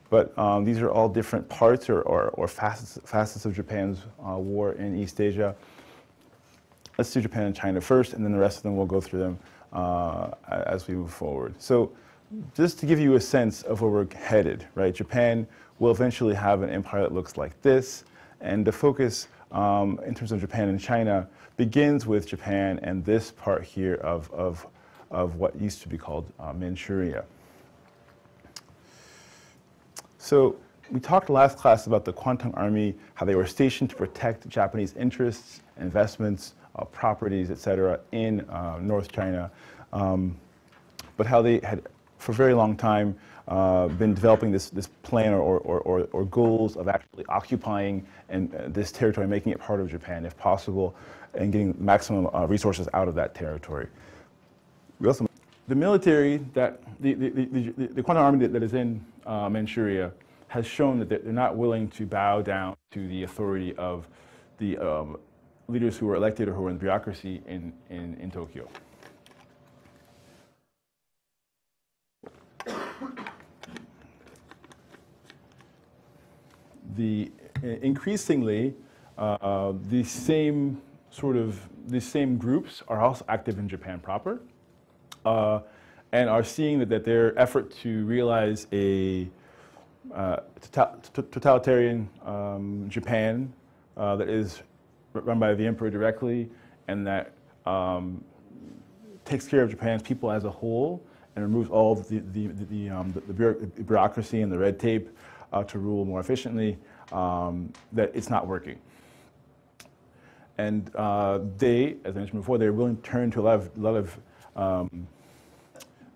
But these are all different parts or facets of Japan's war in East Asia. Let's do Japan and China first, and then the rest of them we'll go through them as we move forward. So just to give you a sense of where we're headed, right? Japan will eventually have an empire that looks like this, and the focus in terms of Japan and China begins with Japan and this part here of what used to be called Manchuria. So we talked last class about the Kwantung Army, how they were stationed to protect Japanese interests, investments, properties, etc., in North China, but how they had, for a very long time, been developing this plan or goals of actually occupying this territory, making it part of Japan, if possible, and getting maximum resources out of that territory. We also, the military, the Kwantung Army that is in Manchuria has shown that they're not willing to bow down to the authority of the leaders who were elected or who were in bureaucracy in Tokyo. Increasingly, these same groups are also active in Japan proper, and are seeing that their effort to realize a totalitarian Japan that is run by the emperor directly, and that takes care of Japan's people as a whole, and removes all of the bureaucracy and the red tape to rule more efficiently, that it's not working. And they, as I mentioned before, they're willing to turn to a lot of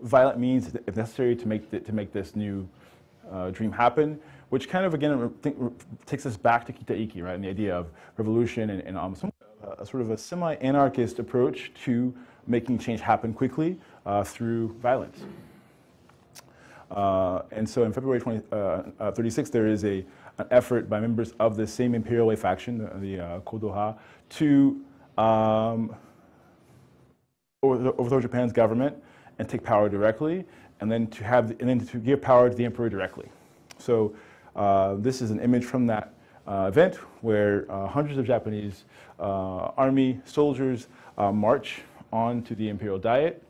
violent means, if necessary, to make this new dream happen, which kind of, again, takes us back to Kitaiki, right, and the idea of revolution and a sort of a semi-anarchist approach to making change happen quickly through violence. And so in February 1936, there is an effort by members of the same Imperial Way faction, the Kodoha, to overthrow Japan's government and take power directly, and then to give power to the emperor directly. So this is an image from that event where hundreds of Japanese army soldiers march onto the imperial diet,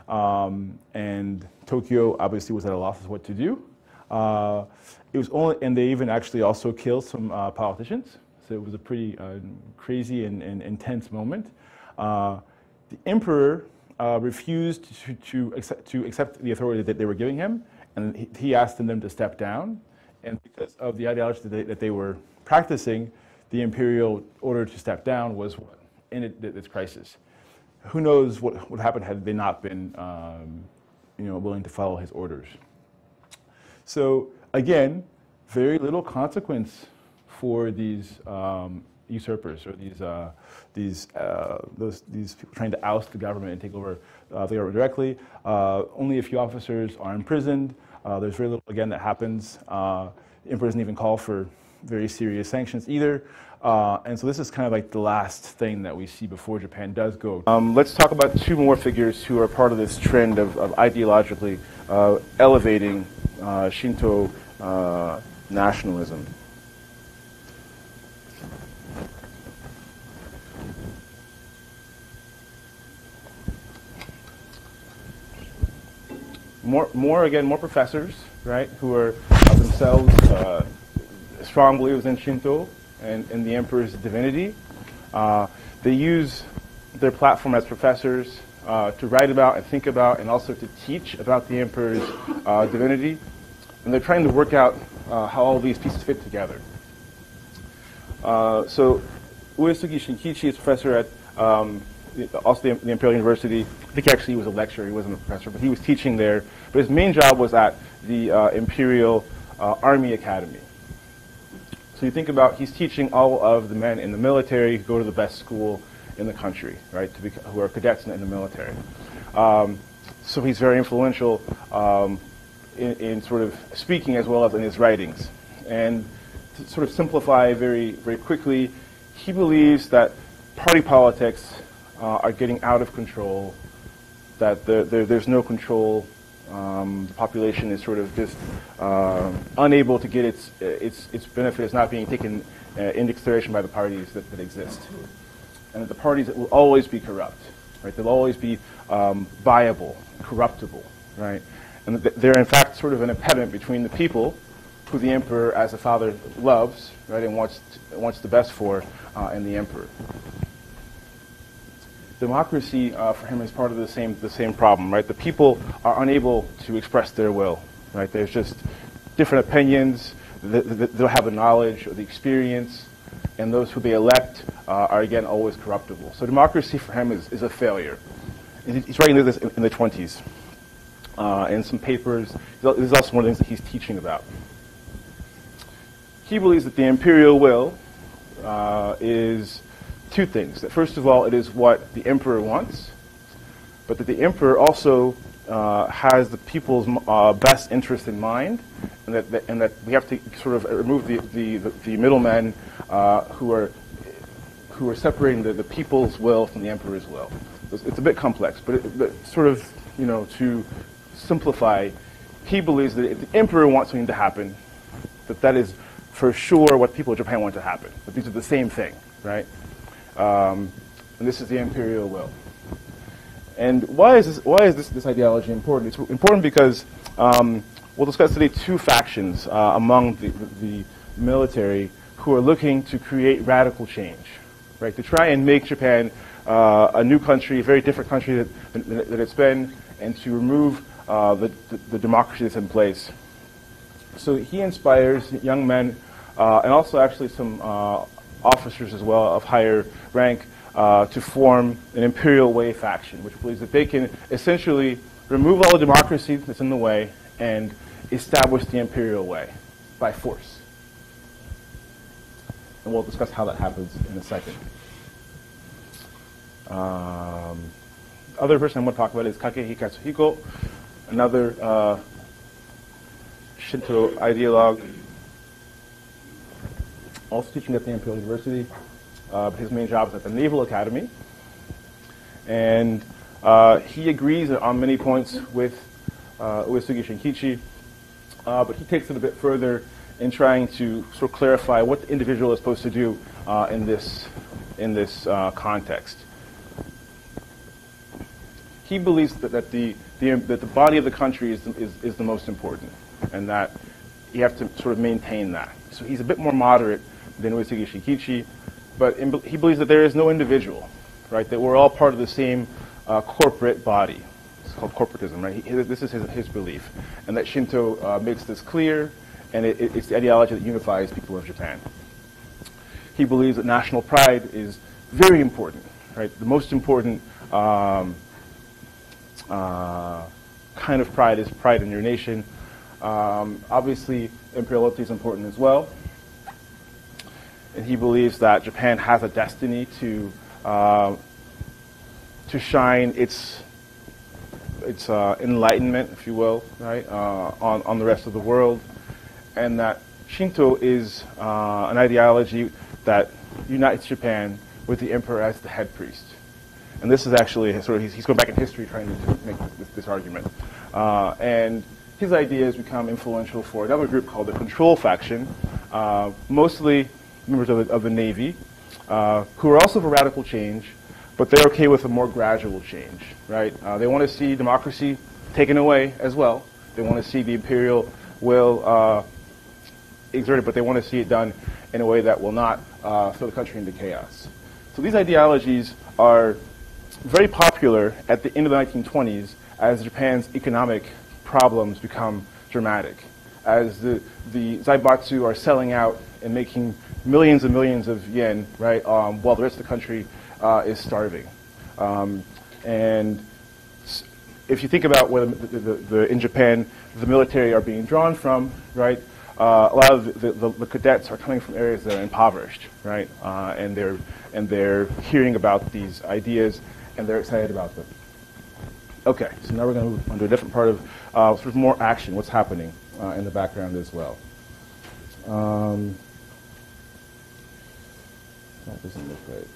and Tokyo obviously was at a loss as what to do. It was only, and they even actually also killed some politicians. So it was a pretty crazy and intense moment. The emperor refused to accept the authority that they were giving him, and he asked them to step down. And because of the ideology that they were practicing, the imperial order to step down was what ended this crisis. Who knows what would happen had they not been willing to follow his orders. So again, very little consequence for these usurpers or these people trying to oust the government and take over the government directly. Only a few officers are imprisoned. There's very little, again, that happens. The emperor doesn't even call for very serious sanctions either. And so this is kind of like the last thing that we see before Japan does go. Let's talk about two more figures who are part of this trend of ideologically elevating Shinto nationalism. More professors, right, who are themselves strong believers in Shinto and in the emperor's divinity. They use their platform as professors to write about and think about and also to teach about the emperor's divinity. And they're trying to work out how all these pieces fit together. So Uesugi Shinkichi is a professor at also the Imperial University. I think actually he was a lecturer, he wasn't a professor, but he was teaching there. But his main job was at the Imperial Army Academy. So you think about, he's teaching all of the men in the military who go to the best school in the country, right, who are cadets in the military. So he's very influential in sort of speaking as well as in his writings. And to sort of simplify very, very quickly, he believes that party politics are getting out of control, that there's no control The population is sort of just unable to get its benefit is not being taken into consideration by the parties that exist. And that the parties will always be corrupt, right? They'll always be viable, corruptible, right? And they're in fact sort of an impediment between the people, who the emperor as a father loves, right, and wants the best for, and the emperor. Democracy for him is part of the same problem, right? The people are unable to express their will, right? There's just different opinions. They don't have the knowledge or the experience, and those who they elect are again always corruptible. So democracy for him is a failure. He's writing this in the 20s, in some papers. This is also one of the things that he's teaching about. He believes that the imperial will is two things. That first of all, it is what the emperor wants, but that the emperor also has the people's best interest in mind, and that we have to sort of remove the middlemen who are separating the people's will from the emperor's will. It's a bit complex, but sort of, you know, to simplify, he believes that if the emperor wants something to happen, that is for sure what people of Japan want to happen. But these are the same thing, right? And this is the imperial will. And why is this ideology important? It's important because we'll discuss today two factions among the military who are looking to create radical change, right? To try and make Japan a new country, a very different country that it's been, and to remove the democracy that's in place. So he inspires young men, and also actually some officers as well of higher rank, to form an imperial way faction, which believes that they can essentially remove all the democracy that's in the way and establish the imperial way by force. And we'll discuss how that happens in a second. Other person I'm going to talk about is Kakei Katsuhiko, another Shinto ideologue, also teaching at the Imperial University. His main job is at the Naval Academy. And he agrees on many points with Uesugi Shinkichi, but he takes it a bit further in trying to sort of clarify what the individual is supposed to do in this context. He believes that the body of the country is the most important, and that you have to sort of maintain that. So he's a bit more moderate than Uesugi Shinkichi, but he believes that there is no individual, right? That we're all part of the same corporate body. It's called corporatism, right? This is his belief, and that Shinto makes this clear, and it's the ideology that unifies people of Japan. He believes that national pride is very important, right? The most important kind of pride is pride in your nation. Obviously, imperial loyalty is important as well. And he believes that Japan has a destiny to shine its enlightenment, if you will, right, on the rest of the world, and that Shinto is an ideology that unites Japan with the emperor as the head priest. And this is actually sort of, he's going back in history trying to make this argument. And his ideas become influential for another group called the Control Faction, mostly members of the Navy, who are also for radical change, but they're okay with a more gradual change, right? They want to see democracy taken away as well. They want to see the imperial will exerted, but they want to see it done in a way that will not throw the country into chaos. So these ideologies are very popular at the end of the 1920s as Japan's economic problems become dramatic, as the zaibatsu are selling out and making millions and millions of yen, right, while the rest of the country is starving. And if you think about where in Japan the military are being drawn from, right, a lot of the cadets are coming from areas that are impoverished, right, and they're hearing about these ideas and they're excited about them. Okay, so now we're going to move on to a different part of sort of more action, what's happening in the background as well. That doesn't look right.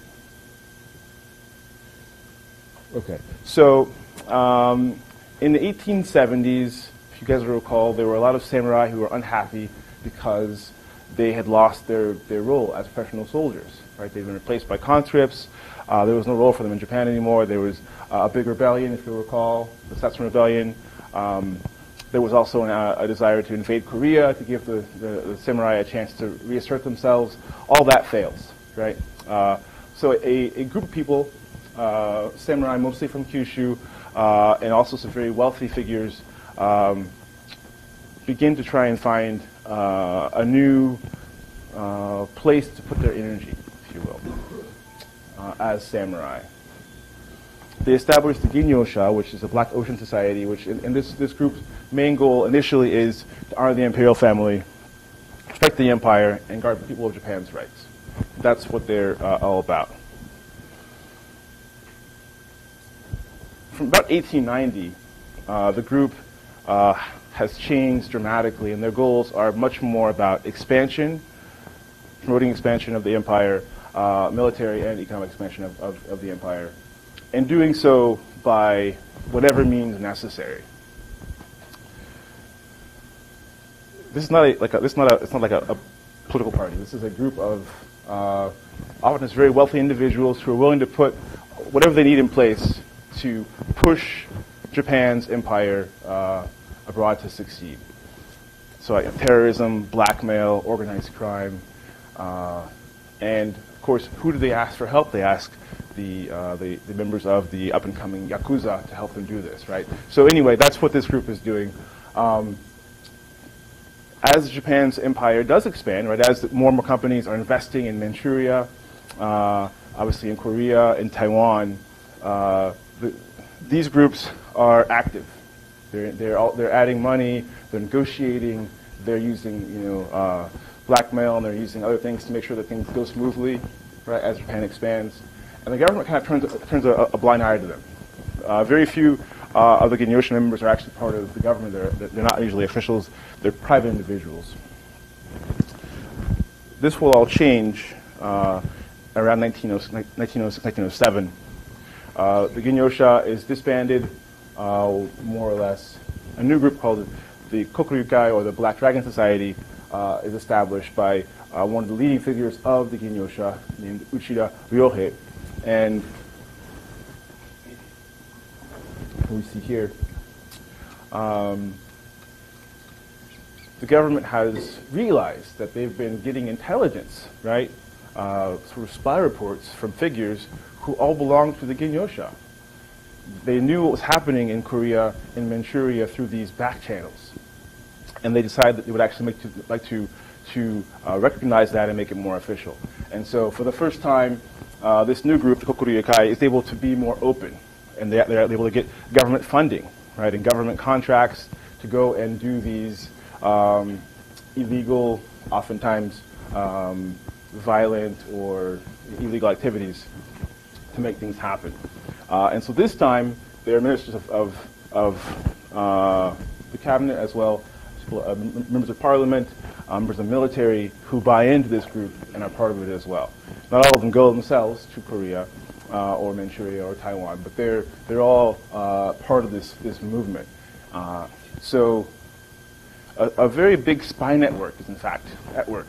Okay, so In the 1870s, if you guys recall, there were a lot of samurai who were unhappy because they had lost their role as professional soldiers. Right? They'd been replaced by conscripts. There was no role for them in Japan anymore. There was a big rebellion, if you recall, the Setsun Rebellion. There was also a desire to invade Korea to give the samurai a chance to reassert themselves. All that fails, right? So a group of people, samurai mostly from Kyushu, and also some very wealthy figures, begin to try and find a new place to put their energy, if you will, as samurai. They established the Ginyosha, which is a Black Ocean Society, which in this group's main goal initially is to honor the imperial family, respect the empire, and guard the people of Japan's rights. That's what they're all about. From about 1890, the group has changed dramatically, and their goals are much more about expansion, promoting expansion of the empire, military and economic expansion of the empire, and doing so by whatever means necessary. This is not a political party. This is a group of often very wealthy individuals who are willing to put whatever they need in place to push Japan's empire abroad to succeed. So terrorism, blackmail, organized crime, and of course, who do they ask for help? They ask the members of the up-and-coming Yakuza to help them do this, right? So anyway, that's what this group is doing. As Japan's empire does expand, right, as more and more companies are investing in Manchuria, obviously in Korea, in Taiwan, these groups are active. They're adding money, they're negotiating, they're using blackmail, and they're using other things to make sure that things go smoothly, right, as Japan expands. And the government kind of turns a blind eye to them. Very few of the Ginyosha members are actually part of the government. They're not usually officials. They're private individuals. This will all change around 1906, 1907. The Ginyosha is disbanded, more or less. A new group called the Kokuryukai, or the Black Dragon Society, is established by one of the leading figures of the Ginyosha, named Uchida Ryohei. And we see here, the government has realized that they've been getting intelligence, right, sort of spy reports from figures who all belong to the Ginyosha. They knew what was happening in Korea, in Manchuria, through these back channels. And they decided that they would actually like to recognize that and make it more official. And so for the first time, this new group, the Kokuryukai, is able to be more open. And they're able to get government funding, right, and government contracts to go and do these illegal, oftentimes violent or illegal activities to make things happen. And so this time, there are ministers of the cabinet, as well as members of parliament, members of military, who buy into this group and are part of it as well. Not all of them go themselves to Korea or Manchuria or Taiwan, but they're all part of this movement. So a very big spy network is in fact at work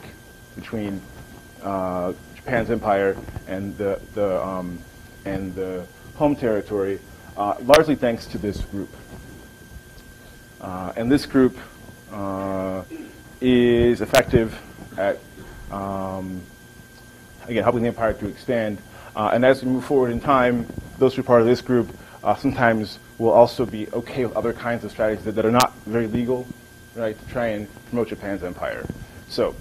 between Japan's empire and the home territory, largely thanks to this group. And this group is effective at, again, helping the empire to expand. And as we move forward in time, those who are part of this group sometimes will also be okay with other kinds of strategies that are not very legal, right, to try and promote Japan's empire. So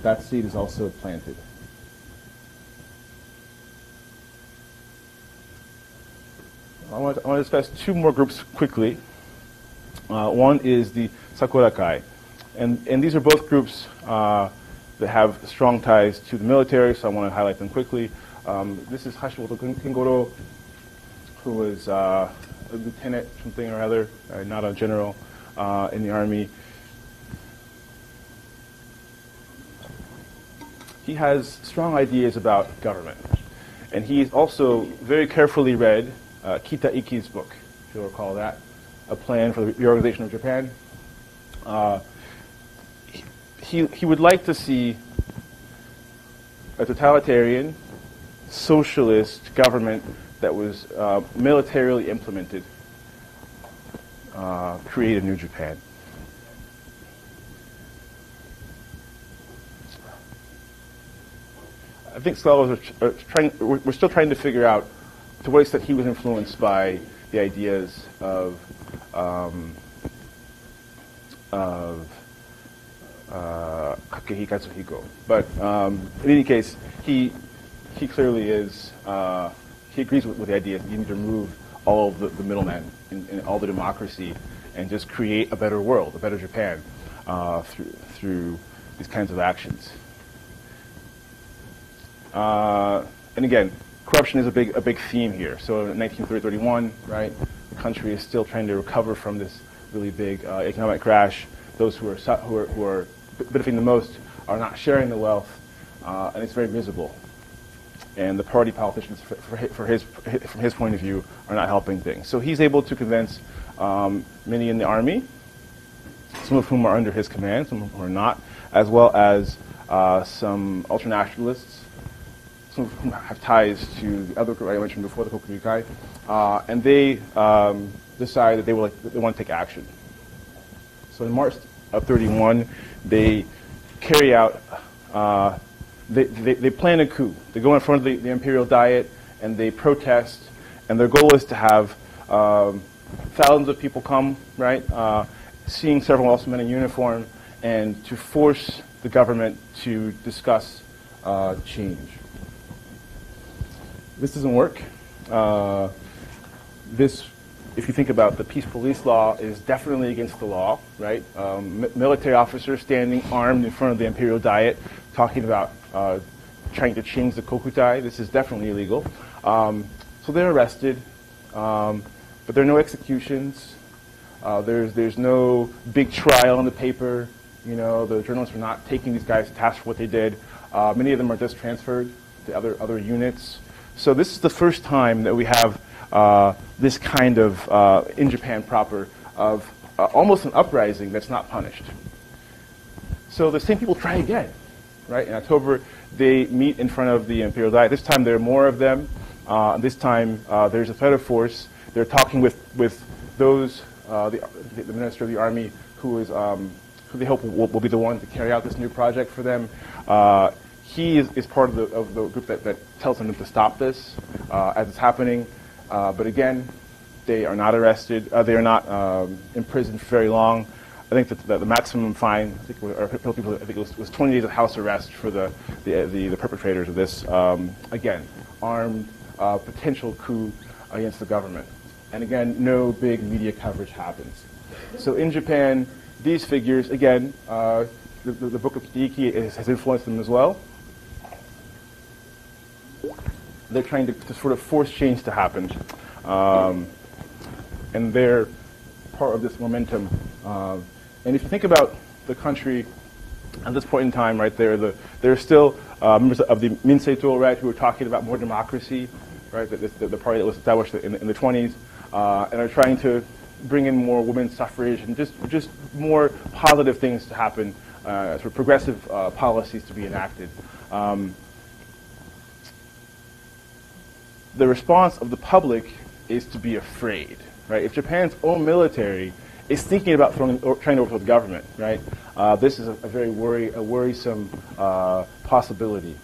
that seed is also planted. I want to discuss two more groups quickly. One is the Sakurakai. And these are both groups that have strong ties to the military, so I want to highlight them quickly. This is Hashimoto Kengoro, who was a lieutenant something or other, not a general in the army. He has strong ideas about government. And he's also very carefully read Kita Ikki's book. if you'll recall that, a plan for the reorganization of Japan. He would like to see a totalitarian, socialist government that was militarily implemented, create a new Japan. I think scholars we're still trying to figure out to what extent he was influenced by the ideas of Kakeihi Katsuhiko. But in any case, he clearly is, he agrees with the idea that you need to remove all of the middlemen and all the democracy and just create a better world, a better Japan through these kinds of actions. And again, corruption is a big theme here. So in 1930-31, right, the country is still trying to recover from this really big economic crash. Those who are benefiting the most are not sharing the wealth, and it's very visible. And the party politicians, from his point of view, are not helping things. So he's able to convince many in the army, some of whom are under his command, some of whom are not, as well as some ultranationalists, some of whom have ties to the other group I mentioned before, the Kokuryukai, and they decide that they want to take action. So in March of 31, they carry out, they plan a coup. They go in front of the Imperial Diet and they protest, and their goal is to have thousands of people come, right, seeing several also men in uniform, and to force the government to discuss change. This doesn't work. If you think about the peace police law, is definitely against the law, right? Military officers standing armed in front of the Imperial Diet talking about trying to change the Kokutai. This is definitely illegal. So they're arrested, but there are no executions. There's no big trial on the paper. You know, the journalists are not taking these guys to task for what they did. Many of them are just transferred to other units. So this is the first time that we have this kind of, in Japan proper, of almost an uprising that's not punished. So the same people try again, right? In October, they meet in front of the Imperial Diet. This time there are more of them. This time there's a threat of force. They're talking with those, the Minister of the Army, who they hope will be the one to carry out this new project for them. He is part of the group that tells them to stop this as it's happening. But again, they are not arrested. They are not imprisoned for very long. I think that the maximum fine, I think it was 20 days of house arrest for the perpetrators of this. Again, armed potential coup against the government. And again, no big media coverage happens. So in Japan, these figures, again, the book of Kiki has influenced them as well. They're trying to sort of force change to happen. And they're part of this momentum. And if you think about the country at this point in time, right, there are still members of the Minseito, right, who are talking about more democracy, right, the party that was established in the 20s, and are trying to bring in more women's suffrage and just more positive things to happen, sort of progressive policies to be enacted. The response of the public is to be afraid, right? If Japan's own military is thinking about trying to overthrow the government, right? This is a very worrisome possibility.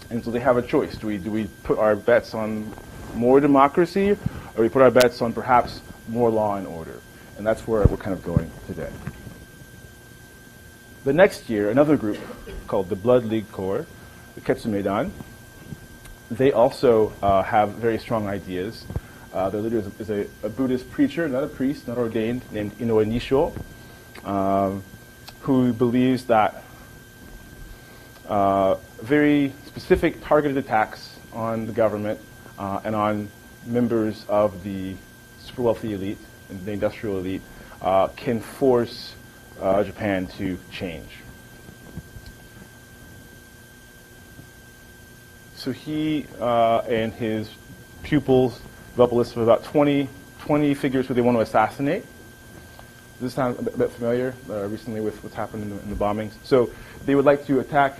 And so they have a choice. Do we put our bets on more democracy, or we put our bets on perhaps more law and order? And that's where we're kind of going today. The next year, another group called the Blood League Corps, the Ketsumedan, they also have very strong ideas. Their leader is a Buddhist preacher, not a priest, not ordained, named Inoue Nisho, who believes that very specific targeted attacks on the government and on members of the super wealthy elite and the industrial elite can force Japan to change. So he and his pupils developed a list of about 20 20 figures who they want to assassinate. Does this sound a bit familiar recently with what's happened in the bombings? So they would like to attack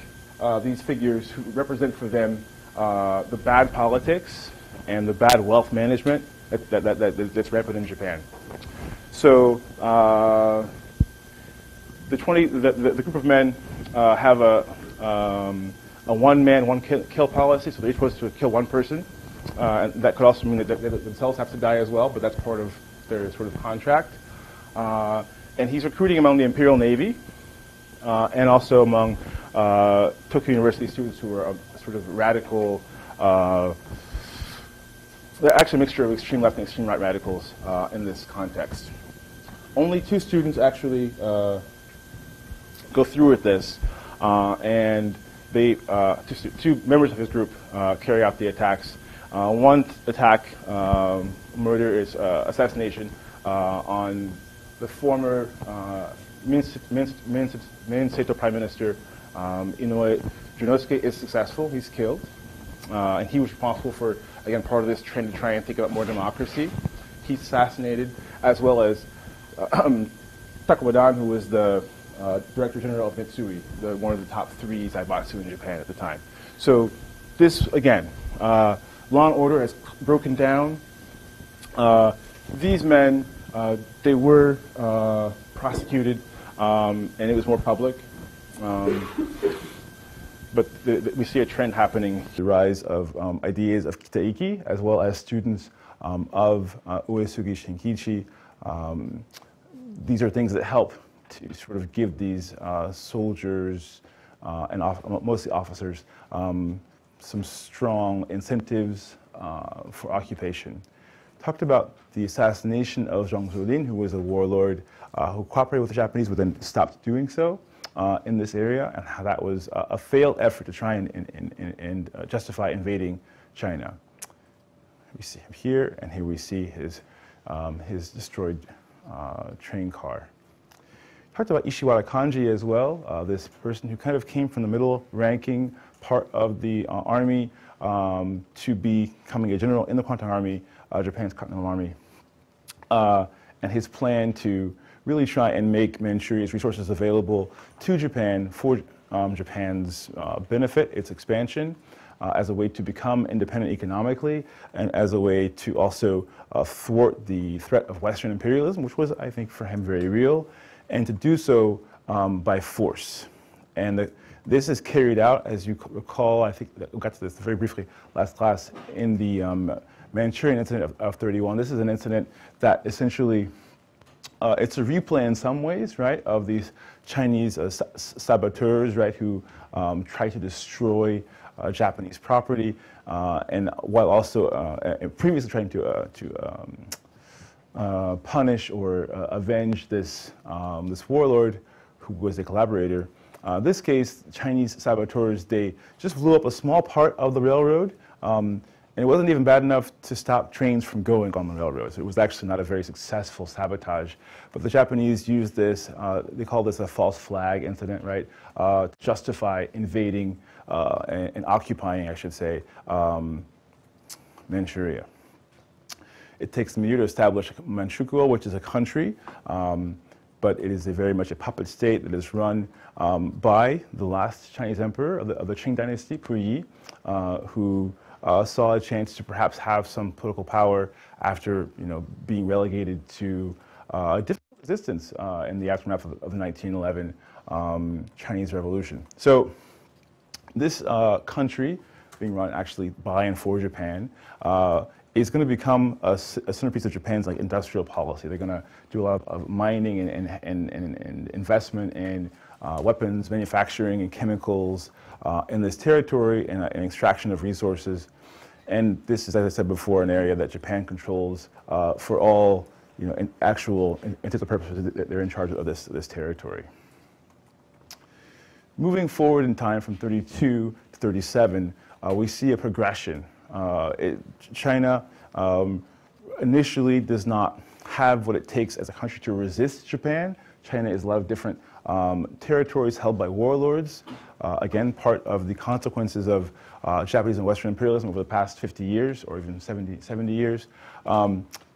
these figures who represent for them the bad politics and the bad wealth management that's rampant in Japan. So the group of men have a one-man, one-kill policy, so they're supposed to kill one person. And that could also mean that they themselves have to die as well, but that's part of their sort of contract. And he's recruiting among the Imperial Navy and also among Tokyo University students who are sort of radical, they're actually a mixture of extreme left and extreme right radicals in this context. Only 2 students actually go through with this, and they, two members of his group carry out the attacks. One attack, murder, is assassination on the former Minseito Prime Minister Inoue Junosuke is successful. He's killed. And he was responsible for, again, part of this trend to try and think about more democracy. He's assassinated, as well as Takuma Dan, who was the Director General of Mitsui, one of the top 3 zaibatsu in Japan at the time. So this, again, law and order has broken down. These men, they were prosecuted, and it was more public. But we see a trend happening. The rise of ideas of Kitaiki, as well as students of Uesugi Shinkichi. These are things that help to sort of give these soldiers and mostly officers some strong incentives for occupation. Talked about the assassination of Zhang Zuolin, who was a warlord who cooperated with the Japanese but then stopped doing so in this area, and how that was a failed effort to try and justify invading China. We see him here, and here we see his destroyed train car. Talked about Ishiwara Kanji as well, this person who kind of came from the middle-ranking part of the army to becoming a general in the Kwantung Army, Japan's Continental Army, and his plan to really try and make Manchuria's resources available to Japan for Japan's benefit, its expansion, as a way to become independent economically, and as a way to also thwart the threat of Western imperialism, which was, I think, for him very real, and to do so by force. And this is carried out, as you recall, I think we got to this very briefly last class, in the Manchurian incident of 31. This is an incident that essentially, it's a replay in some ways, right, of these Chinese saboteurs, right, who try to destroy Japanese property, and while also previously trying to punish or avenge this warlord who was a collaborator. This case, Chinese saboteurs, they just blew up a small part of the railroad, and it wasn't even bad enough to stop trains from going on the railroads. It was actually not a very successful sabotage. But the Japanese used this, they call this a false flag incident, right? To justify invading and occupying, I should say, Manchuria. It takes them a year to establish Manchukuo, which is a country, but it is very much a puppet state that is run by the last Chinese emperor of the Qing dynasty, Puyi, who saw a chance to perhaps have some political power after, being relegated to difficult resistance in the aftermath of the 1911 Chinese Revolution. So this country, being run actually by and for Japan, is going to become a centerpiece of Japan's industrial policy. They're going to do a lot of mining and investment in weapons, manufacturing, and chemicals in this territory, and extraction of resources. And this is, as I said before, an area that Japan controls for all, actual intended purposes. They're in charge of this territory. Moving forward in time from 32 to 37, we see a progression. China initially does not have what it takes as a country to resist Japan. China is a lot of different territories held by warlords. Again, part of the consequences of Japanese and Western imperialism over the past 50 years, or even 70 years.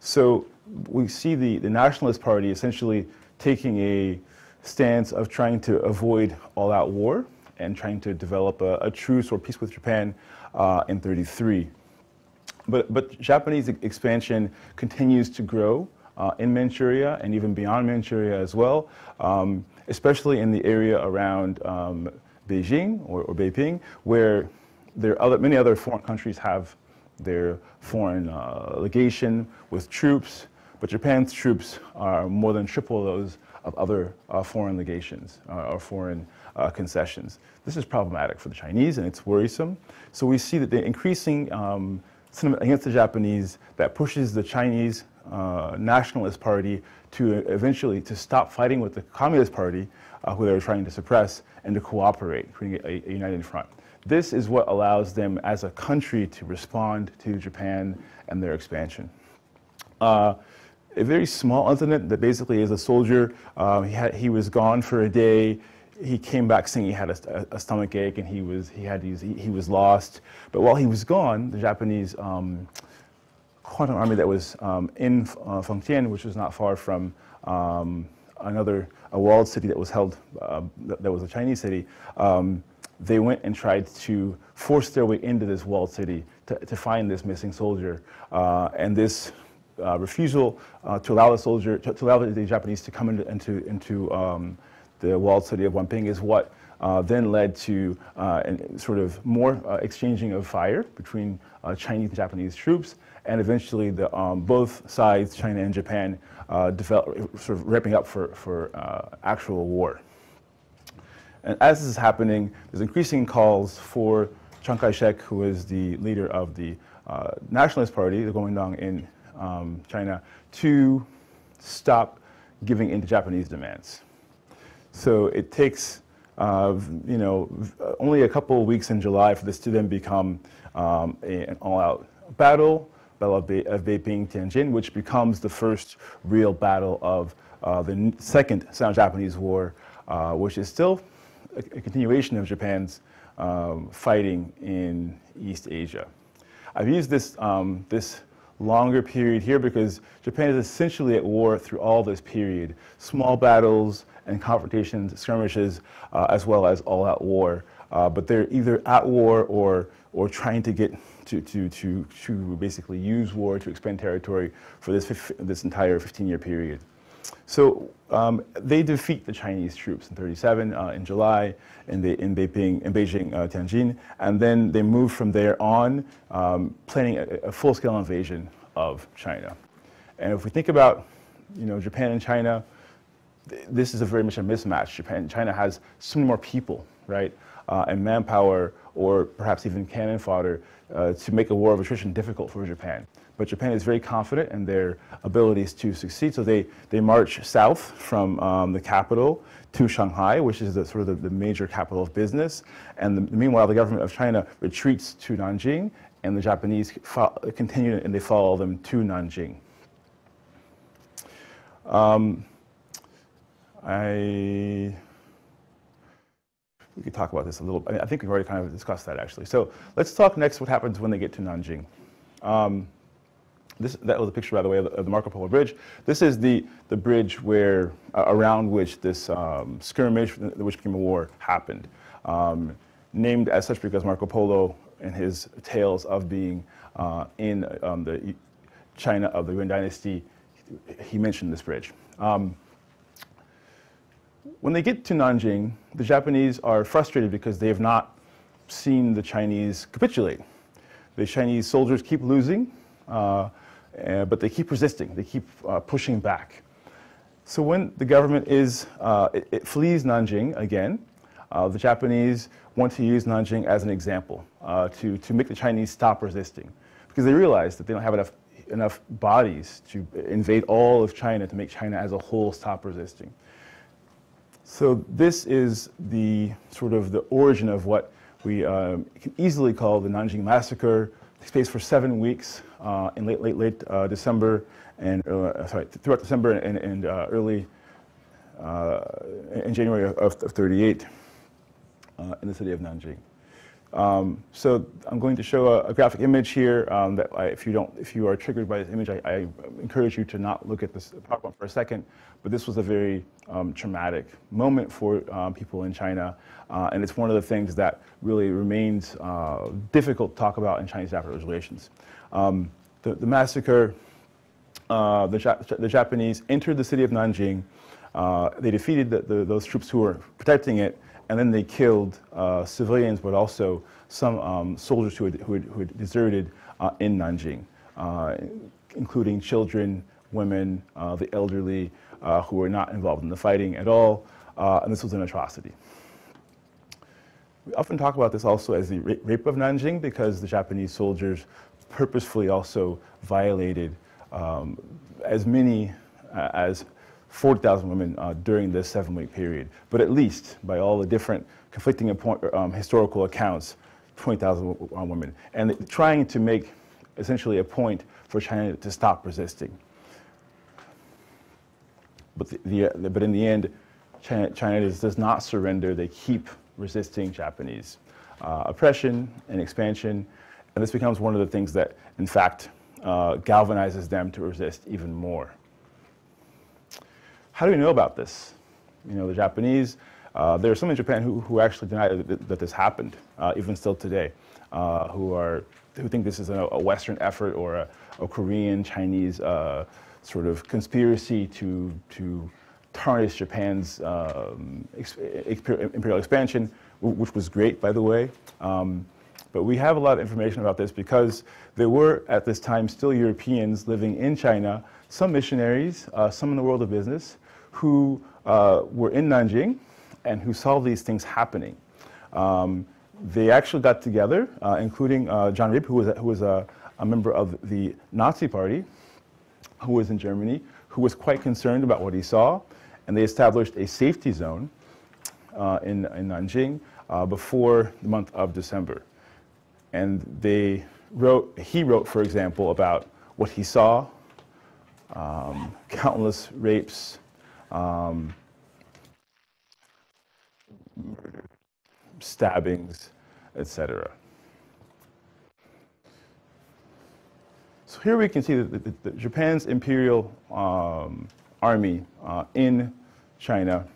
So we see the Nationalist Party essentially taking a stance of trying to avoid all-out war and trying to develop a truce or peace with Japan in 1933. But Japanese expansion continues to grow in Manchuria and even beyond Manchuria as well, especially in the area around Beijing or Beiping, where many other foreign countries have their foreign legation with troops, but Japan's troops are more than triple those of other foreign legations or foreign concessions. This is problematic for the Chinese, and it's worrisome. So we see that the increasing sentiment against the Japanese that pushes the Chinese Nationalist Party to eventually to stop fighting with the Communist Party, who they were trying to suppress, and to cooperate, creating a united front. This is what allows them as a country to respond to Japan and their expansion. A very small incident that basically is a soldier, he was gone for a day. He came back saying he had a stomach ache and he was lost. But while he was gone, the Japanese Quantum Army that was in Fengtian, which was not far from a walled city that was held, that was a Chinese city, they went and tried to force their way into this walled city to find this missing soldier. And this refusal to allow the Japanese to come into the walled city of Wanping is what then led to sort of more exchanging of fire between Chinese and Japanese troops, and eventually both sides, China and Japan, sort of ramping up for actual war. And as this is happening, there's increasing calls for Chiang Kai-shek, who is the leader of the Nationalist Party, the Kuomintang in China, to stop giving in to Japanese demands. So it takes, only a couple of weeks in July for this to then become an all-out battle of Beiping-Tianjin, which becomes the first real battle of the Second Sino-Japanese War, which is still a continuation of Japan's fighting in East Asia. I've used this longer period here because Japan is essentially at war through all this period. Small battles and confrontations, skirmishes, as well as all-out war. But they're either at war or trying to get to basically use war to expand territory for this entire 15-year period. So they defeat the Chinese troops in 1937 in July in Beijing, Tianjin, and then they move from there on, planning a full-scale invasion of China. And if we think about, Japan and China, this is very much a mismatch. China has so many more people, right, and manpower, or perhaps even cannon fodder, to make a war of attrition difficult for Japan. But Japan is very confident in their abilities to succeed, so they march south from the capital to Shanghai, which is the major capital of business. And meanwhile, the government of China retreats to Nanjing, and the Japanese continue and they follow them to Nanjing. We could talk about this a little. I think we've already kind of discussed that actually. So let's talk next what happens when they get to Nanjing. That was a picture, by the way, of the Marco Polo Bridge. This is the bridge where around which this skirmish, which became a war, happened. Named as such because Marco Polo, in his tales of being in the China of the Yuan Dynasty, he mentioned this bridge. When they get to Nanjing, the Japanese are frustrated because they have not seen the Chinese capitulate. The Chinese soldiers keep losing, but they keep resisting. They keep pushing back. So when the government it flees Nanjing again, the Japanese want to use Nanjing as an example to make the Chinese stop resisting, because they realize that they don't have enough bodies to invade all of China to make China as a whole stop resisting. So this is the origin of what we can easily call the Nanjing Massacre. It takes place for 7 weeks in late December and throughout December and early in January of 1938 in the city of Nanjing. So I'm going to show a graphic image here that if you are triggered by this image, I encourage you to not look at this PowerPoint for a second. But this was a very traumatic moment for people in China, and it's one of the things that really remains difficult to talk about in Chinese-Japanese relations. The massacre, the Japanese entered the city of Nanjing. They defeated those troops who were protecting it, and then they killed civilians, but also some soldiers who had deserted in Nanjing, including children, women, the elderly, who were not involved in the fighting at all, and this was an atrocity. We often talk about this also as the rape of Nanjing because the Japanese soldiers purposefully also violated as many as 40,000 women during this 7-week period. But at least, by all the different conflicting historical accounts, 20,000 women. And trying to make essentially a point for China to stop resisting. But in the end, China does not surrender. They keep resisting Japanese oppression and expansion. And this becomes one of the things that, in fact, galvanizes them to resist even more. How do we know about this? You know, the Japanese, there are some in Japan who actually deny that this happened, even still today, who think this is a Western effort or a Korean, Chinese sort of conspiracy to tarnish Japan's imperial expansion, which was great, by the way. But we have a lot of information about this because there were, at this time, still Europeans living in China, some missionaries, some in the world of business, who were in Nanjing and who saw these things happening. They actually got together, including John Rieb, who was a member of the Nazi Party, who was in Germany, who was quite concerned about what he saw, and they established a safety zone in Nanjing before the month of December. And he wrote, for example, about what he saw, countless rapes, murder, stabbings, etc. So here we can see that Japan's imperial army in China,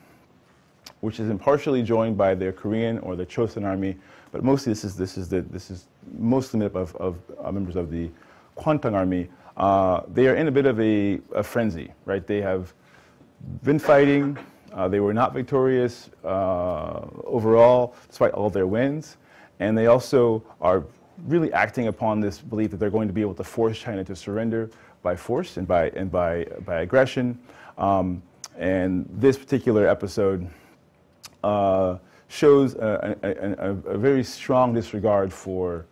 which is partially joined by their Korean or the Chosun army, but mostly this is mostly made up of members of the Kwantung army. They are in a bit of a frenzy, right? They have been fighting. They were not victorious overall, despite all their wins, and they also are really acting upon this belief that they're going to be able to force China to surrender by force and by aggression. And this particular episode shows a very strong disregard for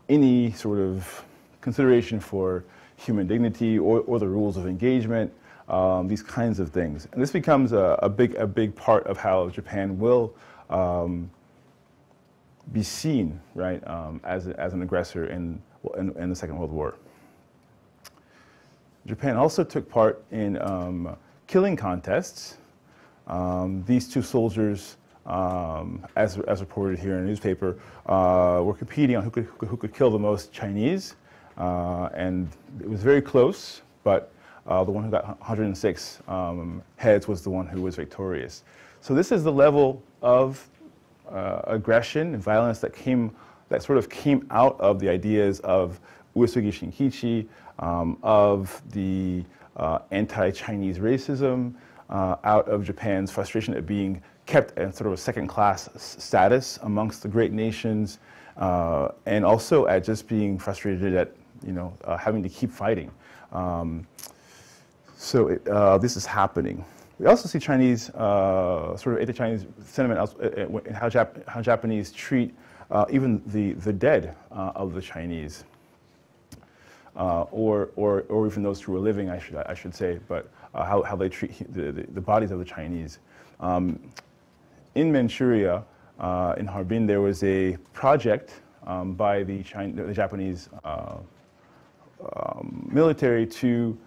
any sort of consideration for human dignity or the rules of engagement, these kinds of things. And this becomes a big part of how Japan will be seen, right, as an aggressor in the Second World War. Japan also took part in killing contests. These two soldiers, as reported here in the newspaper, were competing on who could kill the most Chinese, and it was very close, but the one who got 106 heads was the one who was victorious. So this is the level of aggression and violence that sort of came out of the ideas of Uesugi Shinkichi, of the anti-Chinese racism, out of Japan's frustration at being kept in sort of a second-class status amongst the great nations, and also at just being frustrated at having to keep fighting. This is happening. We also see Chinese, sort of anti-Chinese sentiment in how Japanese treat even the dead of the Chinese, or even those who are living, I should say, but how they treat the bodies of the Chinese. In Manchuria, in Harbin, there was a project by the Japanese military to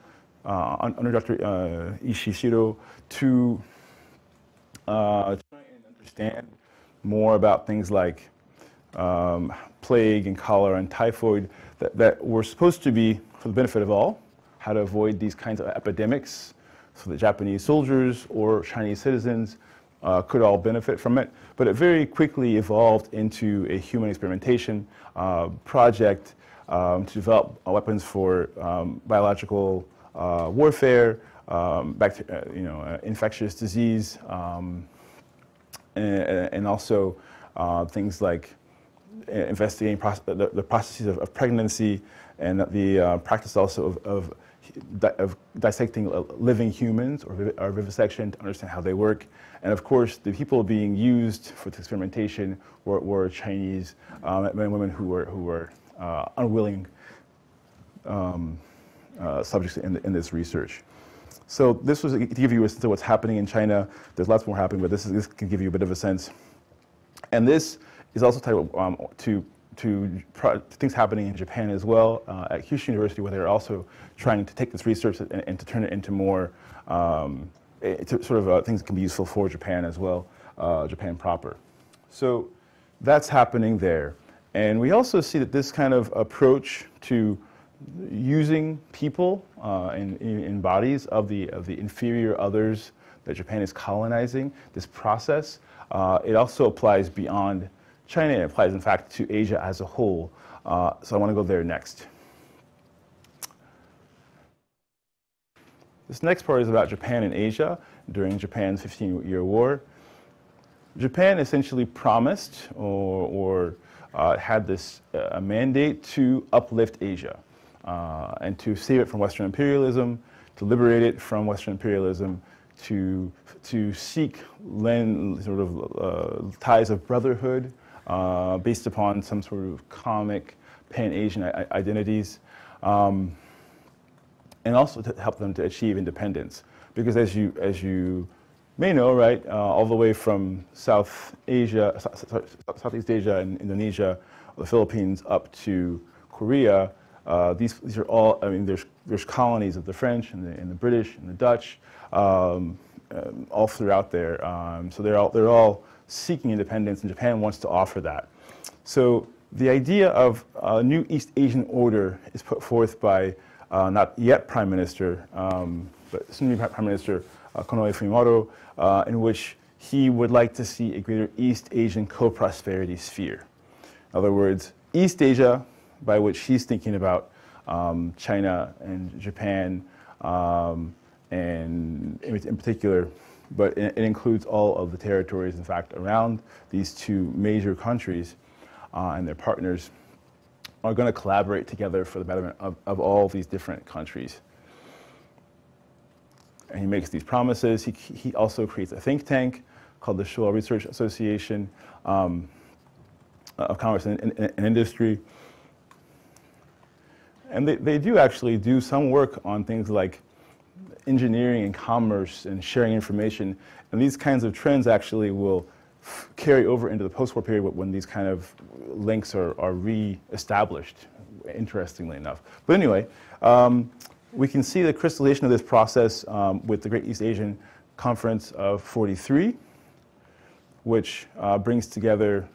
under Dr. Ishishiro to try and understand more about things like plague and cholera and typhoid that were supposed to be for the benefit of all, how to avoid these kinds of epidemics so that Japanese soldiers or Chinese citizens could all benefit from it. But it very quickly evolved into a human experimentation project to develop weapons for biological warfare, infectious disease, and also things like investigating the processes of pregnancy, and the practice also of dissecting living humans, or vivisection, to understand how they work. And of course, the people being used for this experimentation were Chinese men and women who were unwilling subjects in this research. So this was to give you a sense of what's happening in China. There's lots more happening, but this can give you a bit of a sense. And this is also tied to things happening in Japan as well, at Kyushu University, where they're also trying to take this research and to turn it into more things that can be useful for Japan as well, Japan proper. So that's happening there. And we also see that this kind of approach to using people in bodies of the inferior others that Japan is colonizing, this process, it also applies beyond China. It applies, in fact, to Asia as a whole. So I want to go there next. This next part is about Japan and Asia during Japan's 15-year war. Japan essentially promised or had this mandate to uplift Asia and to save it from Western imperialism, to liberate it from Western imperialism, to seek ties of brotherhood based upon some sort of comic pan-Asian identities, and also to help them to achieve independence. Because as you may know, right, all the way from Southeast Asia and Indonesia, the Philippines, up to Korea, these are all, I mean, there's colonies of the French and the British and the Dutch, all throughout there. So they're all seeking independence, and Japan wants to offer that. So the idea of a new East Asian order is put forth by not yet Prime Minister, but soon to be Prime Minister Konoe Fumimaro, in which he would like to see a greater East Asian co-prosperity sphere. In other words, East Asia, by which he's thinking about China and Japan, and in particular, but it includes all of the territories, in fact, around these two major countries and their partners, are going to collaborate together for the betterment of all these different countries. And he makes these promises. He also creates a think tank called the Showa Research Association of Commerce and Industry. And they do actually do some work on things like engineering and commerce and sharing information. And these kinds of trends actually will carry over into the post-war period when these kind of links are re-established, interestingly enough. But anyway, we can see the crystallization of this process with the Great East Asian Conference of '43, which brings together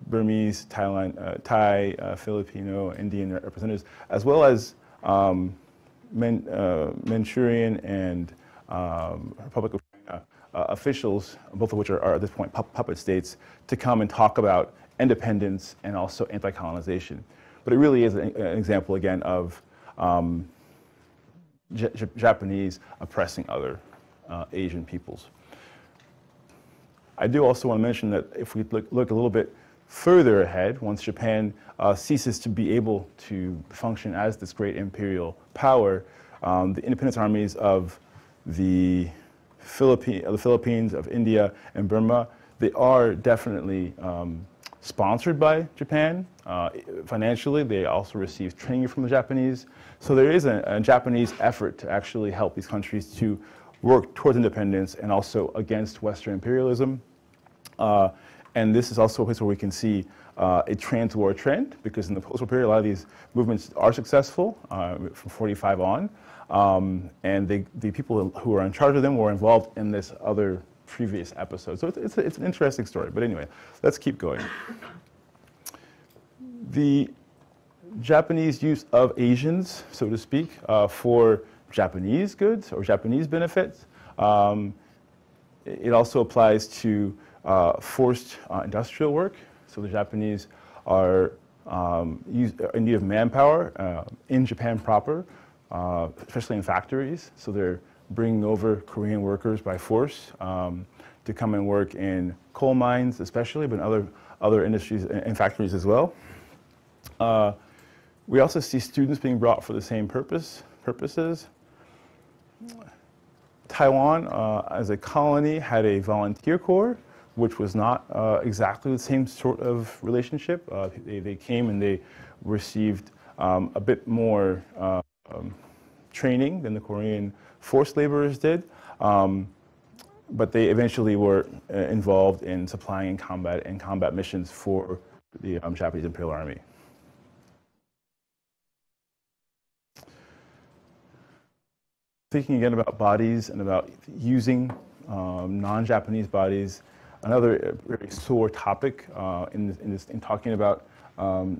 Burmese, Thai, Filipino, Indian representatives, as well as Manchurian and Republic of China officials, both of which are at this point puppet states, to come and talk about independence and also anti-colonization. But it really is an example, again, of Japanese oppressing other Asian peoples. I do also want to mention that if we look a little bit further ahead, once Japan ceases to be able to function as this great imperial power, the independence armies of the Philippines, of India, and Burma, they are definitely sponsored by Japan financially. They also receive training from the Japanese. So there is a Japanese effort to actually help these countries to work towards independence and also against Western imperialism. And this is also a place where we can see a trans-war trend, because in the post-war period, a lot of these movements are successful from '45 on. And the people who are in charge of them were involved in this other previous episode. So it's an interesting story. But anyway, let's keep going. The Japanese use of Asians, so to speak, for Japanese goods or Japanese benefits. It also applies to forced industrial work. So the Japanese are in need of manpower in Japan proper, especially in factories. So they're bringing over Korean workers by force to come and work in coal mines especially, but in other industries and factories as well. We also see students being brought for the same purposes. Taiwan, as a colony, had a volunteer corps, which was not exactly the same sort of relationship. They came and they received a bit more training than the Korean forced laborers did, but they eventually were involved in supplying combat missions for the Japanese Imperial Army. Thinking again about bodies and about using non-Japanese bodies, another very sore topic in talking about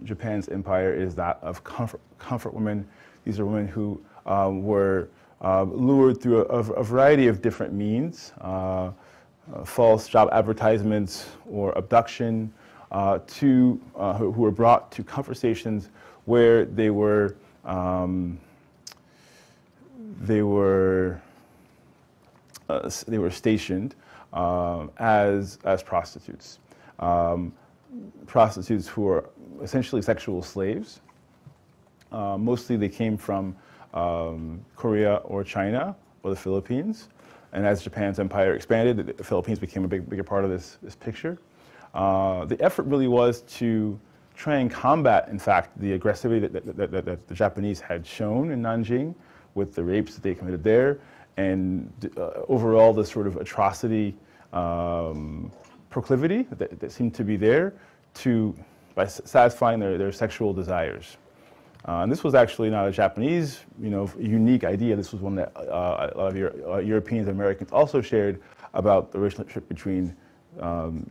Japan's empire is that of comfort women. These are women who were lured through a variety of different means, false job advertisements or abduction, who were brought to comfort stations where they were stationed as prostitutes. Prostitutes who are essentially sexual slaves. Mostly they came from Korea or China or the Philippines. And as Japan's empire expanded, the Philippines became a bigger part of this picture. The effort really was to try and combat, in fact, the aggressivity that the Japanese had shown in Nanjing with the rapes that they committed there, and overall the sort of atrocity proclivity that seemed to be there by satisfying their sexual desires. And this was actually not a Japanese, unique idea. This was one that a lot of Europeans and Americans also shared about the relationship between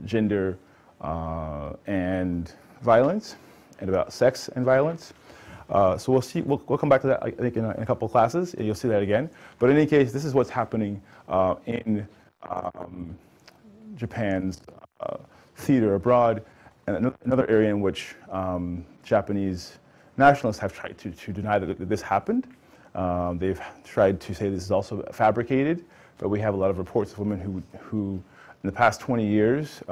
gender and violence, and about sex and violence. So we'll come back to that, I think, in a couple of classes, and you'll see that again. But in any case, this is what's happening in Japan's theater abroad, and another area in which Japanese nationalists have tried to deny that this happened. They've tried to say this is also fabricated, but we have a lot of reports of women who in the past 20 years,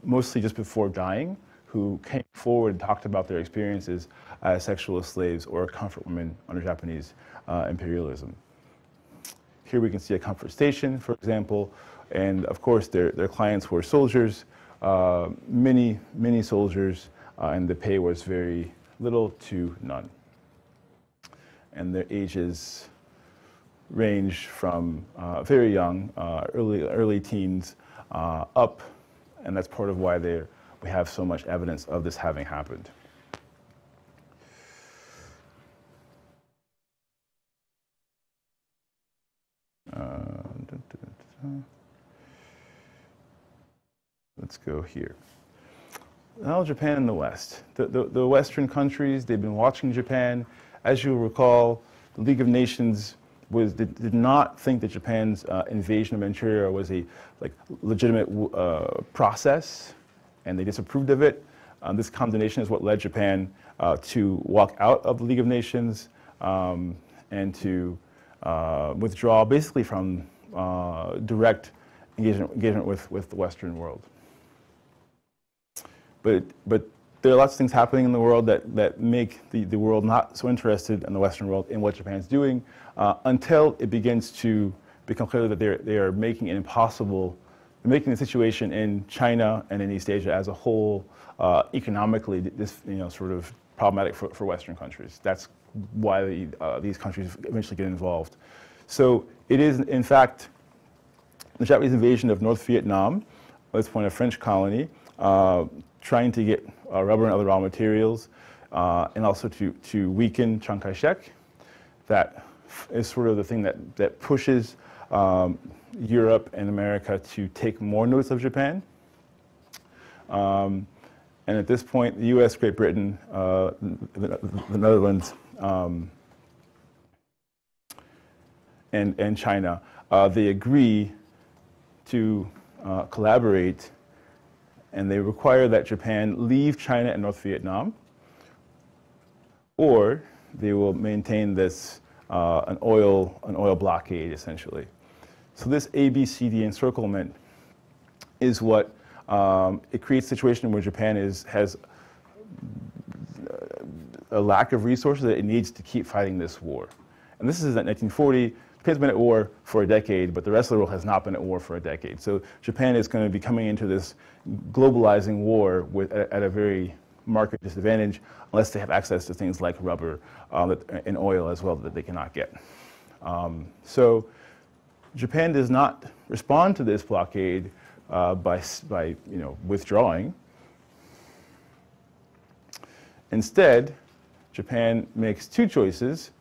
mostly just before dying, who came forward and talked about their experiences as sexual slaves or comfort women under Japanese imperialism. Here we can see a comfort station, for example, and of course their clients were soldiers, many soldiers, and the pay was very little to none. And their ages range from very young, early teens, up, and that's part of why we have so much evidence of this having happened. Let's go here. Now Japan and the West. The Western countries, they've been watching Japan. As you'll recall, the League of Nations did not think that Japan's invasion of Manchuria was a legitimate process, and they disapproved of it. This condemnation is what led Japan to walk out of the League of Nations and to withdraw basically from direct engagement with the Western world. But there are lots of things happening in the world that make the world not so interested in the Western world in what Japan's doing until it begins to become clear that they are making it impossible. They're making the situation in China and in East Asia as a whole economically sort of problematic for Western countries. That's why these countries eventually get involved. So it is, in fact, the Japanese invasion of North Vietnam, at this point a French colony, trying to get rubber and other raw materials, and also to weaken Chiang Kai-shek. That is sort of the thing that pushes Europe and America to take more notice of Japan. And at this point, the US, Great Britain, the Netherlands, and China, they agree to collaborate, and they require that Japan leave China and North Vietnam, or they will maintain this an oil blockade, essentially. So this ABCD encirclement is what it creates a situation where Japan has a lack of resources that it needs to keep fighting this war. And this is at 1940. Japan's been at war for a decade, but the rest of the world has not been at war for a decade. So Japan is going to be coming into this globalizing war at a very market disadvantage unless they have access to things like rubber and oil as well that they cannot get. So Japan does not respond to this blockade by withdrawing. Instead, Japan makes two choices.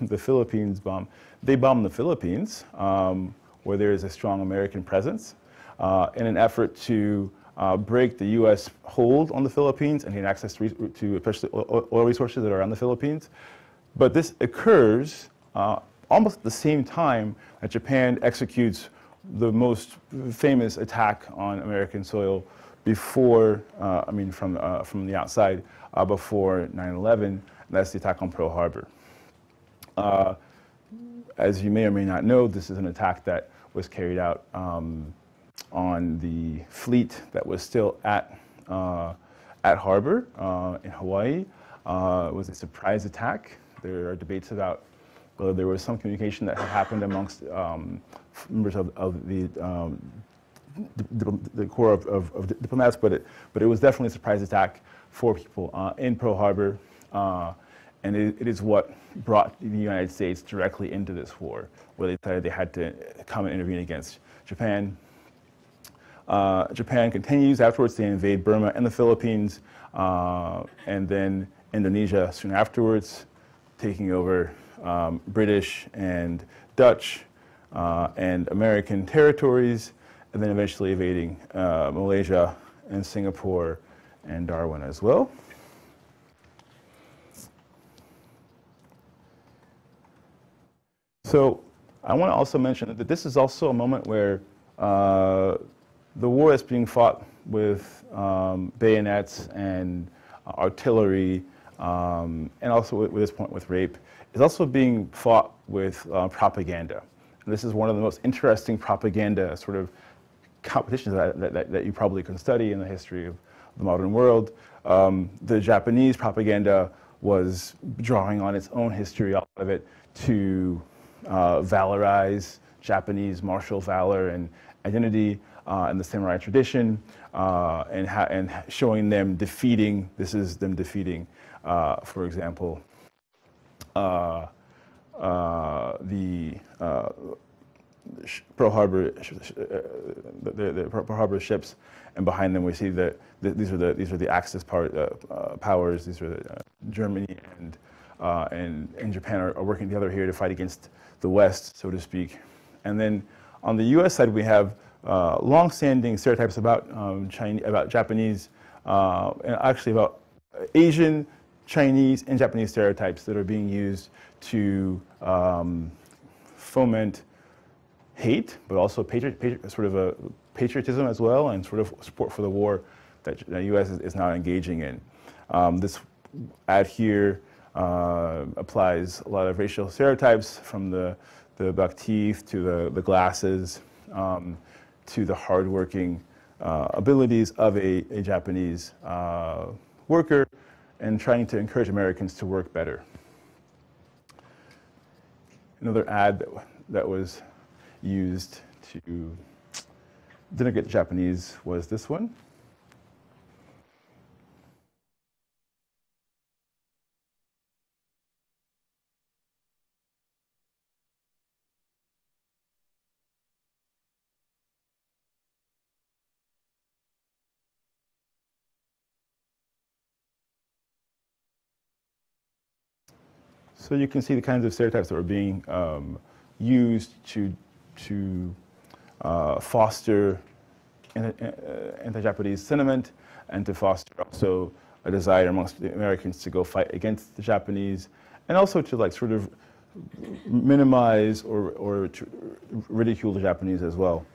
The Philippines bomb. They bomb the Philippines, where there is a strong American presence, in an effort to break the U.S. hold on the Philippines and gain access to especially oil resources that are on the Philippines. But this occurs almost at the same time that Japan executes the most famous attack on American soil before, from the outside, before 9/11. That's the attack on Pearl Harbor. As you may or may not know, this is an attack that was carried out on the fleet that was still at harbor in Hawaii. It was a surprise attack. There are debates about whether there was some communication that had happened amongst members of the Corps of diplomats, but it was definitely a surprise attack for people in Pearl Harbor. And it is what brought the United States directly into this war, where they decided they had to come and intervene against Japan. Japan continues afterwards. They invade Burma and the Philippines, and then Indonesia soon afterwards, taking over British and Dutch and American territories, and then eventually invading Malaysia and Singapore and Darwin as well. So I want to also mention that this is also a moment where the war is being fought with bayonets and artillery, and also with this point with rape, is also being fought with propaganda. And this is one of the most interesting propaganda sort of competitions that you probably can study in the history of the modern world. The Japanese propaganda was drawing on its own history, all of it, to valorize Japanese martial valor and identity and the samurai tradition, and showing them defeating. This is them defeating, for example, the Pearl Harbor, the Pearl Harbor ships, and behind them we see that these are the Axis powers. These are Germany and Japan are working together here to fight against the West, so to speak. And then on the U.S. side, we have long-standing stereotypes about Japanese, and actually about Asian, Chinese, and Japanese stereotypes that are being used to foment hate, but also sort of a patriotism as well, and sort of support for the war that the U.S. is now engaging in. This ad here applies a lot of racial stereotypes, from the buck teeth to the glasses, to the hardworking abilities of a Japanese worker, and trying to encourage Americans to work better. Another ad that was used to denigrate the Japanese was this one. So you can see the kinds of stereotypes that were being used to foster anti-Japanese sentiment and to foster also a desire amongst the Americans to go fight against the Japanese, and also to like sort of minimize or to ridicule the Japanese as well.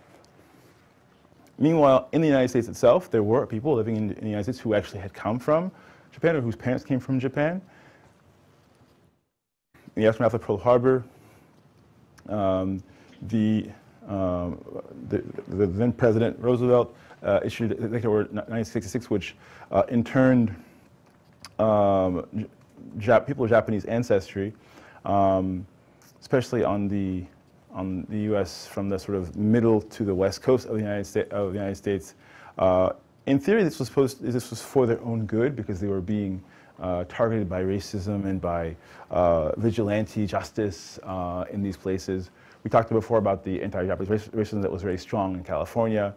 Meanwhile, in the United States itself, there were people living in the United States who actually had come from Japan or whose parents came from Japan. In the aftermath of Pearl Harbor, the then President Roosevelt issued Executive Order 1966, which interned people of Japanese ancestry, especially on the U.S. from the sort of middle to the west coast of the United States. In theory, this was for their own good because they were being targeted by racism and by vigilante justice in these places. We talked before about the anti-Japanese racism that was very strong in California.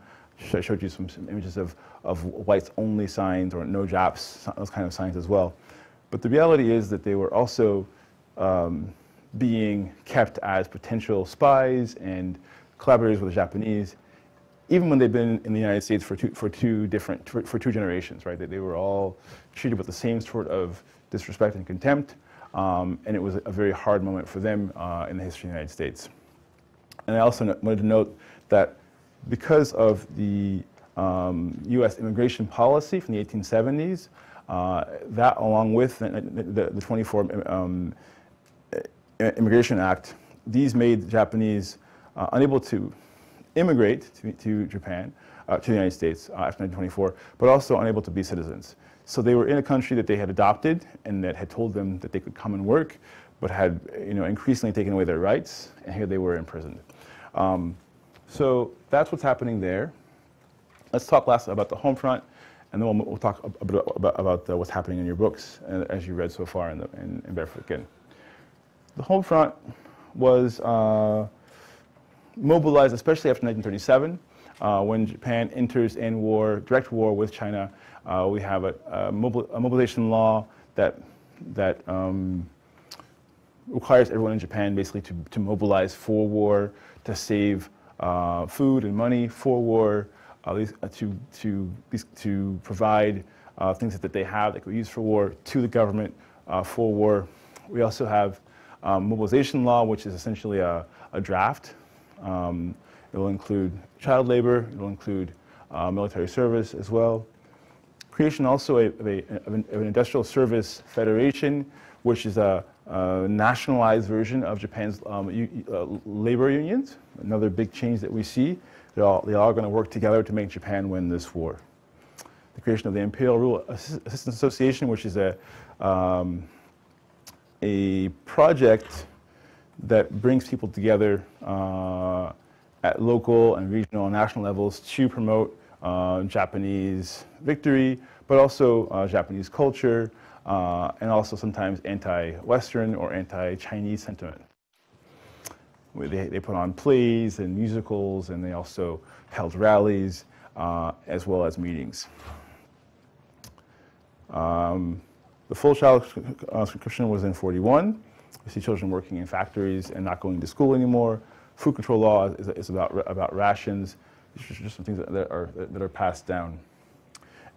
I showed you some images of whites-only signs or no Japs, those kind of signs as well. But the reality is that they were also being kept as potential spies and collaborators with the Japanese, even when they'd been in the United States for two generations, right? They were all treated with the same sort of disrespect and contempt, and it was a very hard moment for them in the history of the United States. And I also wanted to note that because of the U.S. immigration policy from the 1870s, that along with the 24 Immigration Act, these made the Japanese unable to immigrate to Japan, to the United States after 1924, but also unable to be citizens. So they were in a country that they had adopted and that had told them that they could come and work, but had increasingly taken away their rights, and here they were imprisoned. So that's what's happening there. Let's talk last about the home front, and then we'll talk a bit about what's happening in your books as you read so far in Barefoot Again. The home front was mobilized, especially after 1937, when Japan enters in direct war with China. We have a mobilization law that requires everyone in Japan basically to mobilize for war, to save food and money for war, to provide things that they have that could be used for war to the government for war. We also have mobilization law, which is essentially a draft. It will include child labor. It will include military service as well. Creation also of an industrial service federation, which is a nationalized version of Japan's labor unions. Another big change that we see. They all are going to work together to make Japan win this war. The creation of the Imperial Rural Assistance Association, which is a project that brings people together at local and regional and national levels to promote Japanese victory, but also Japanese culture, and also sometimes anti-Western or anti-Chinese sentiment. They put on plays and musicals, and they also held rallies as well as meetings. The full child conscription was in 1941. We see children working in factories and not going to school anymore. Food control law is about rations. These are just some things that are passed down.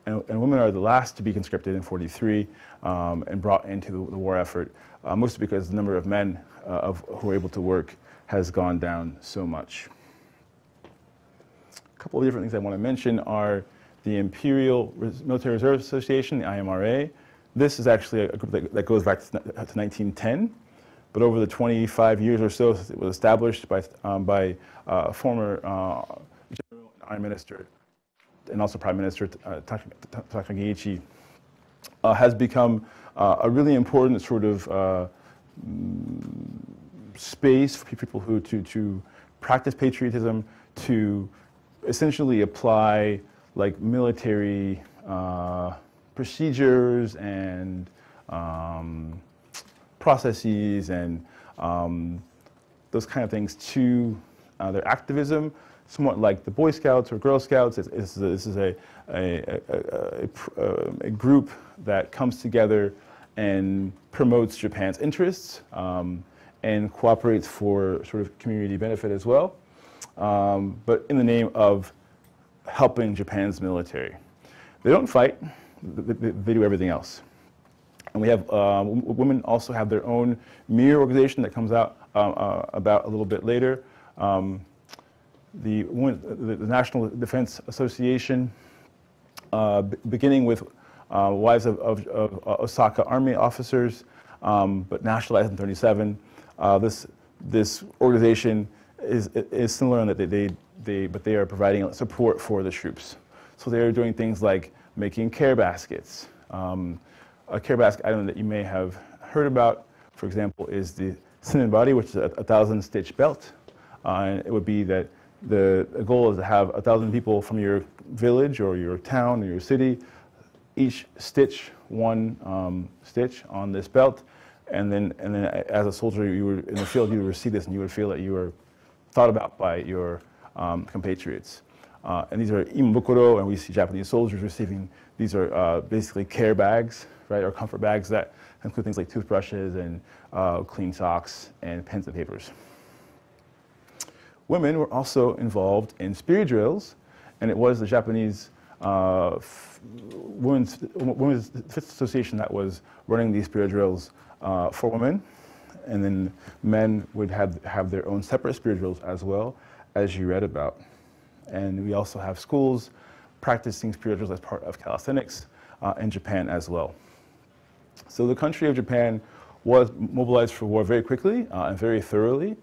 And women are the last to be conscripted in 1943 and brought into the war effort, mostly because the number of men who are able to work has gone down so much. A couple of different things I want to mention are the Imperial Military Reserve Association, the IMRA. This is actually a group that goes back to 1910, but over the 25 years or so, it was established by former General and Prime Minister, and also Prime Minister Takageichi, has become a really important sort of space for people who to practice patriotism, to essentially apply like military procedures and processes and those kind of things to their activism, somewhat like the Boy Scouts or Girl Scouts. This is a group that comes together and promotes Japan's interests and cooperates for sort of community benefit as well, but in the name of helping Japan's military. They don't fight, they do everything else. And we have, women also have their own mirror organization that comes out about a little bit later. The National Defense Association, beginning with wives of Osaka Army officers, but nationalized in 1937. This organization is similar in that they are providing support for the troops. So they are doing things like making care baskets. A care basket item that you may have heard about, for example, is the Sinenbari, which is a 1,000-stitch belt. And it would be that the goal is to have 1,000 people from your village or your town or your city each stitch one stitch on this belt, and then as a soldier, you were in the field, you would receive this, and you would feel that you were thought about by your compatriots. And these are imabukuro, and we see Japanese soldiers receiving. These are basically care bags, right, or comfort bags that include things like toothbrushes and clean socks and pens and papers. Women were also involved in spear drills, and it was the Japanese Women's Defense Association that was running these spear drills for women, and then men would have their own separate spear drills as well, as you read about. And we also have schools practicing spear drills as part of calisthenics in Japan as well. So the country of Japan was mobilized for war very quickly and very thoroughly.